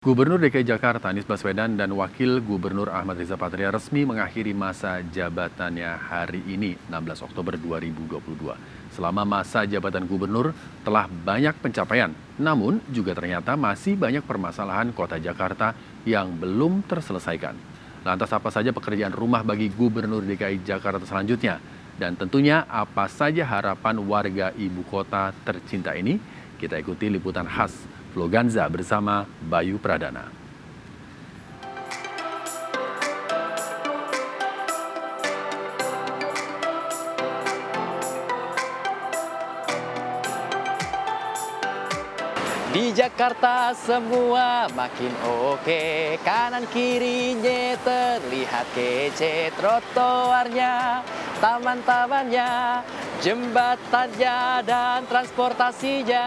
Gubernur DKI Jakarta Anies Baswedan dan Wakil Gubernur Ahmad Riza Patria resmi mengakhiri masa jabatannya hari ini, 16 Oktober 2022. Selama masa jabatan gubernur telah banyak pencapaian, namun juga ternyata masih banyak permasalahan kota Jakarta yang belum terselesaikan. Lantas apa saja pekerjaan rumah bagi Gubernur DKI Jakarta selanjutnya? Dan tentunya apa saja harapan warga ibu kota tercinta ini? Kita ikuti liputan khas Vloganza bersama Bayu Pradana. Di Jakarta semua makin oke, kanan kirinya terlihat kece, trotoarnya, taman-tamannya, jembatannya dan transportasinya.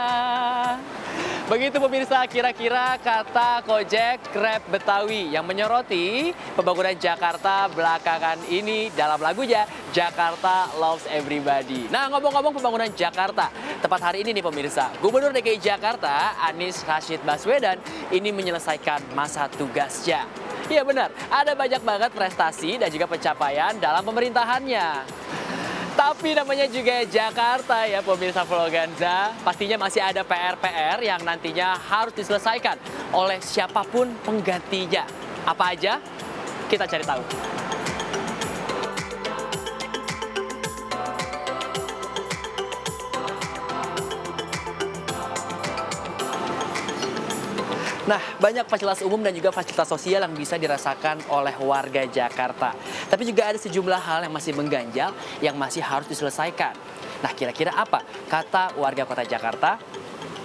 Begitu pemirsa, kira-kira kata Gojek Grab Betawi yang menyoroti pembangunan Jakarta belakangan ini dalam lagunya Jakarta Loves Everybody. Nah, ngomong-ngomong pembangunan Jakarta, tepat hari ini nih pemirsa, Gubernur DKI Jakarta Anies Rashid Baswedan ini menyelesaikan masa tugasnya. Iya benar, ada banyak banget prestasi dan juga pencapaian dalam pemerintahannya. Tapi namanya juga Jakarta ya pemirsa Vloganza, pastinya masih ada PR-PR yang nantinya harus diselesaikan oleh siapapun penggantinya. Apa aja? Kita cari tahu. Nah, banyak fasilitas umum dan juga fasilitas sosial yang bisa dirasakan oleh warga Jakarta. Tapi juga ada sejumlah hal yang masih mengganjal, yang masih harus diselesaikan. Nah, kira-kira apa kata warga kota Jakarta?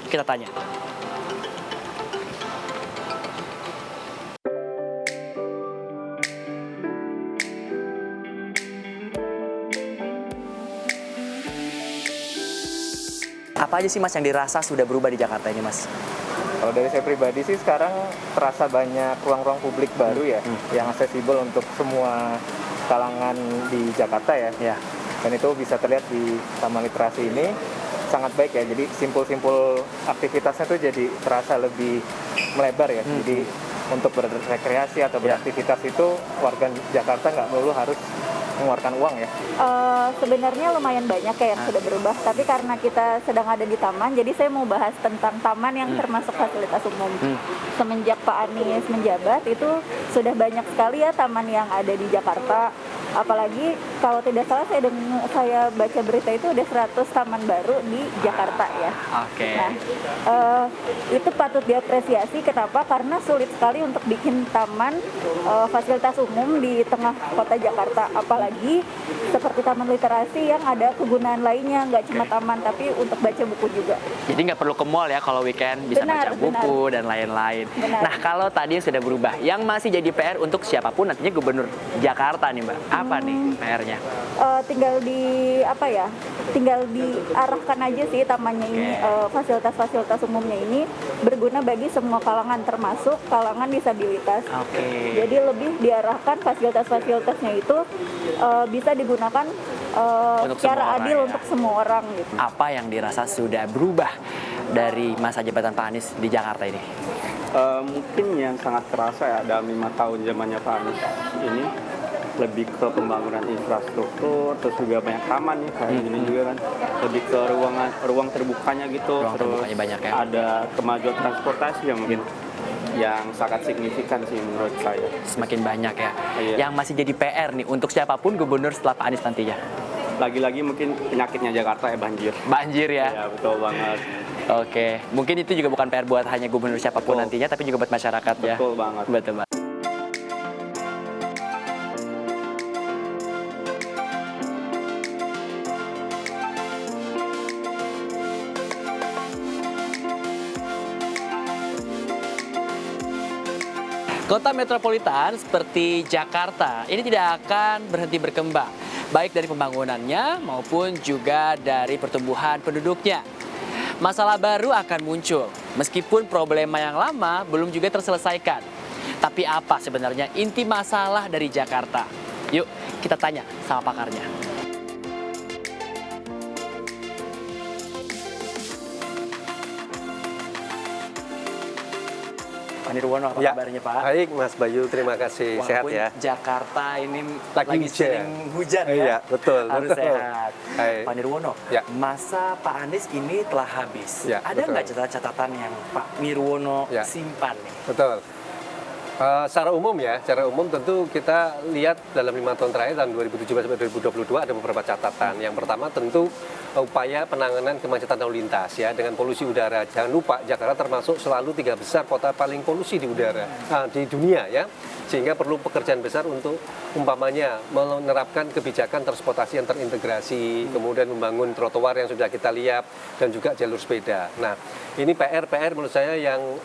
Kita tanya. Apa aja sih Mas yang dirasa sudah berubah di Jakarta ini Mas? Kalau dari saya pribadi sih sekarang terasa banyak ruang-ruang publik baru ya, yang aksesibel untuk semua kalangan di Jakarta ya. Ya. Dan itu bisa terlihat di Taman Literasi ini sangat baik ya. Jadi simpul-simpul aktivitasnya tuh jadi terasa lebih melebar ya. Jadi untuk berrekreasi atau beraktivitas itu warga Jakarta nggak melulu harus mengeluarkan uang ya. Sebenarnya lumayan banyak ya yang sudah berubah, tapi karena kita sedang ada di taman, jadi saya mau bahas tentang taman yang termasuk fasilitas umum. Semenjak Pak Anies menjabat itu sudah banyak sekali ya taman yang ada di Jakarta. Apalagi kalau tidak salah saya baca berita itu ada 100 taman baru di Jakarta ya. Oke. Nah, itu patut diapresiasi. Kenapa? Karena sulit sekali untuk bikin taman fasilitas umum di tengah kota Jakarta. Apalagi seperti taman literasi yang ada kegunaan lainnya, nggak cuma taman tapi untuk baca buku juga. Jadi nggak perlu ke mall ya kalau weekend, bisa baca buku dan lain-lain. Benar. Nah, kalau tadi yang sudah berubah, yang masih jadi PR untuk siapapun nantinya Gubernur Jakarta nih Mbak, apa nih PR-nya? Tinggal diarahkan aja sih tamannya ini, fasilitas-fasilitas umumnya ini berguna bagi semua kalangan termasuk kalangan disabilitas. Jadi lebih diarahkan fasilitas-fasilitasnya itu bisa digunakan secara adil untuk semua orang gitu. Apa yang dirasa sudah berubah dari masa jabatan Pak Anies di Jakarta ini? Mungkin yang sangat terasa ya dalam 5 tahun zamannya Pak Anies ini lebih ke pembangunan infrastruktur, terus juga banyak taman nih kayak gini juga kan, lebih ke ruang terbukanya gitu, Terbukanya banyak ya. Ada kemajuan transportasi yang mungkin yang sangat signifikan sih menurut saya. Semakin banyak ya. Iya. Yang masih jadi PR nih untuk siapapun gubernur setelah Pak Anies nantinya. Lagi-lagi mungkin penyakitnya Jakarta ya banjir. Banjir ya. Ya betul banget. Oke, mungkin itu juga bukan PR buat hanya gubernur siapapun nantinya, tapi juga buat masyarakat ya. Betul banget. Betul banget. Kota metropolitan seperti Jakarta ini tidak akan berhenti berkembang, baik dari pembangunannya maupun juga dari pertumbuhan penduduknya. Masalah baru akan muncul, meskipun problema yang lama belum juga terselesaikan. Tapi apa sebenarnya inti masalah dari Jakarta? Yuk, kita tanya sama pakarnya. Pak Nirwono, apa Ya, kabarnya Pak? baik Mas Bayu, terima kasih. Sehat Walaupun ya. Jakarta ini Lagi lagi hujan. sering hujan ya. Iya, betul, Harus betul. sehat. Hai. Pak Nirwono, Ya. masa Pak Anies ini telah habis. Ya, Ada betul. nggak catatan-catatan yang Pak Nirwono Ya. simpan nih? Betul. Secara umum tentu kita lihat dalam 5 tahun terakhir, tahun 2017 sampai 2022 ada beberapa catatan. Yang pertama tentu upaya penanganan kemacetan lalu lintas ya dengan polusi udara. Jangan lupa Jakarta termasuk selalu 3 besar kota paling polusi di udara di dunia ya. Sehingga perlu pekerjaan besar untuk umpamanya menerapkan kebijakan transportasi yang terintegrasi, kemudian membangun trotoar yang sudah kita lihat dan juga jalur sepeda. Nah, ini PR menurut saya yang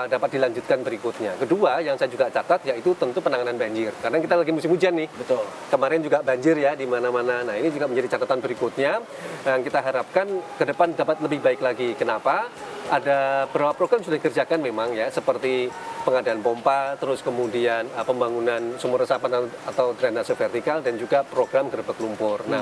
dapat dilanjutkan berikutnya. Kedua, yang saya juga catat yaitu tentu penanganan banjir. Karena kita lagi musim hujan nih. Betul. Kemarin juga banjir ya di mana-mana. Nah, ini juga menjadi catatan berikutnya yang kita harapkan ke depan dapat lebih baik lagi. Kenapa? Ada beberapa program sudah dikerjakan memang ya, seperti pengadaan pompa, terus kemudian pembangunan sumur resapan atau drainase vertikal dan juga program gerbek lumpur. Nah,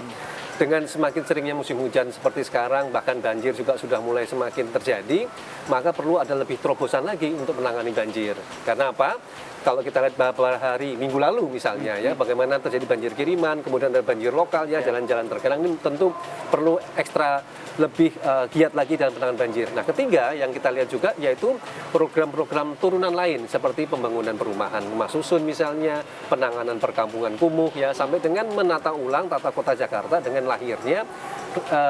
dengan semakin seringnya musim hujan seperti sekarang, bahkan banjir juga sudah mulai semakin terjadi, maka perlu ada lebih terobosan lagi untuk menangani banjir. Karena apa? Kalau kita lihat beberapa hari minggu lalu misalnya ya, bagaimana terjadi banjir kiriman, kemudian ada banjir lokal ya, jalan-jalan tergenang, ini tentu perlu ekstra lebih giat lagi dalam penanganan banjir. Nah, ketiga yang kita lihat juga yaitu program-program turunan lain seperti pembangunan perumahan rumah susun misalnya, penanganan perkampungan kumuh ya, sampai dengan menata ulang tata kota Jakarta dengan lahirnya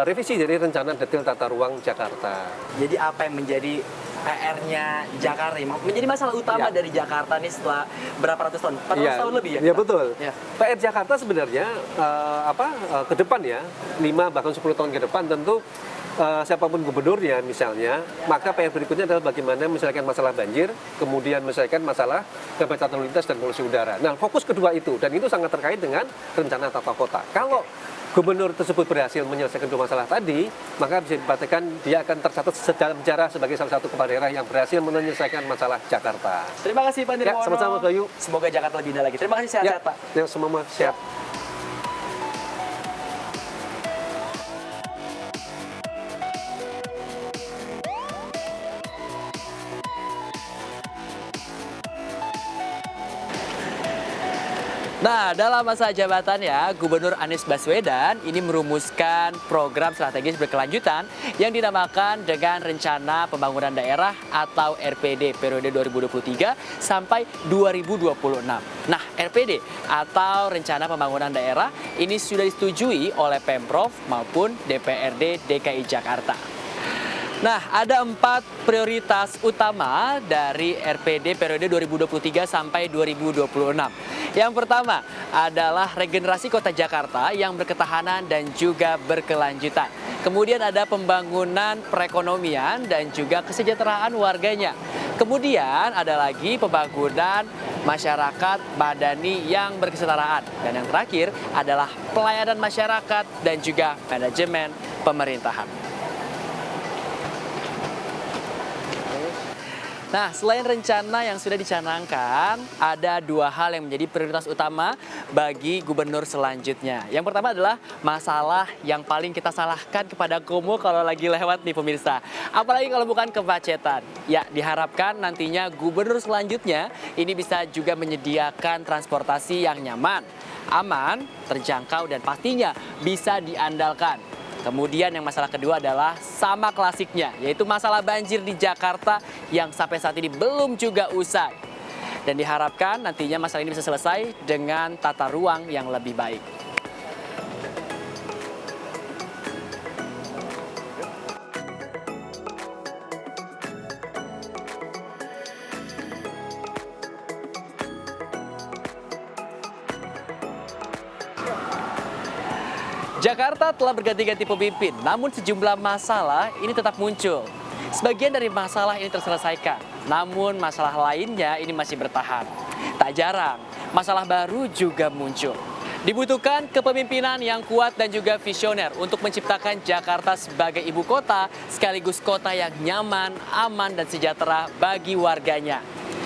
revisi dari rencana detail tata ruang Jakarta. Jadi apa yang menjadi PR-nya Jakarta ini? Menjadi masalah utama Ya. dari Jakarta nih setelah berapa ratus tahun? 400 tahun lebih ya? Iya betul. Ya. PR Jakarta sebenarnya ke depan ya, 5 bahkan 10 tahun ke depan tentu siapapun gubernurnya misalnya, maka PR berikutnya adalah bagaimana menyelesaikan masalah banjir, kemudian menyelesaikan masalah kemacetan lalu lintas dan polusi udara. Nah, fokus kedua itu, dan itu sangat terkait dengan rencana tata kota. Kalau gubernur tersebut berhasil menyelesaikan dua masalah tadi, maka bisa dipastikan dia akan tercatat dalam sejarah sebagai salah satu kepala daerah yang berhasil menyelesaikan masalah Jakarta. Terima kasih Pak Nirwono. Ya, sama-sama Bayu. Semoga Jakarta lebih indah lagi. Terima kasih, sehat-sehat Pak. Ya, semua sehat. Nah, dalam masa jabatannya, Gubernur Anies Baswedan ini merumuskan program strategis berkelanjutan yang dinamakan dengan Rencana Pembangunan Daerah atau RPD periode 2023 sampai 2026. Nah, RPD atau Rencana Pembangunan Daerah ini sudah disetujui oleh Pemprov maupun DPRD DKI Jakarta. Nah, ada 4 prioritas utama dari RPD periode 2023 sampai 2026. Yang pertama adalah regenerasi kota Jakarta yang berketahanan dan juga berkelanjutan. Kemudian ada pembangunan perekonomian dan juga kesejahteraan warganya. Kemudian ada lagi pembangunan masyarakat madani yang berkesetaraan. Dan yang terakhir adalah pelayanan masyarakat dan juga manajemen pemerintahan. Nah, selain rencana yang sudah dicanangkan, ada 2 hal yang menjadi prioritas utama bagi gubernur selanjutnya. Yang pertama adalah masalah yang paling kita salahkan kepada Komo kalau lagi lewat nih pemirsa. Apalagi kalau bukan kemacetan. Ya, diharapkan nantinya gubernur selanjutnya ini bisa juga menyediakan transportasi yang nyaman, aman, terjangkau, dan pastinya bisa diandalkan. Kemudian yang masalah kedua adalah sama klasiknya, yaitu masalah banjir di Jakarta yang sampai saat ini belum juga usai. Dan diharapkan nantinya masalah ini bisa selesai dengan tata ruang yang lebih baik. Jakarta telah berganti-ganti pemimpin, namun sejumlah masalah ini tetap muncul. Sebagian dari masalah ini terselesaikan, namun masalah lainnya ini masih bertahan. Tak jarang, masalah baru juga muncul. Dibutuhkan kepemimpinan yang kuat dan juga visioner untuk menciptakan Jakarta sebagai ibu kota, sekaligus kota yang nyaman, aman, dan sejahtera bagi warganya.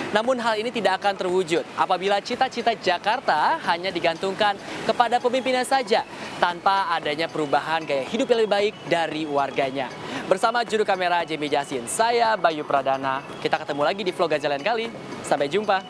Namun hal ini tidak akan terwujud apabila cita-cita Jakarta hanya digantungkan kepada pemimpinnya saja tanpa adanya perubahan gaya hidup yang lebih baik dari warganya. Bersama juru kamera Jemi Jasin, saya Bayu Pradana. Kita ketemu lagi di vlog Gajah lain kali. Sampai jumpa.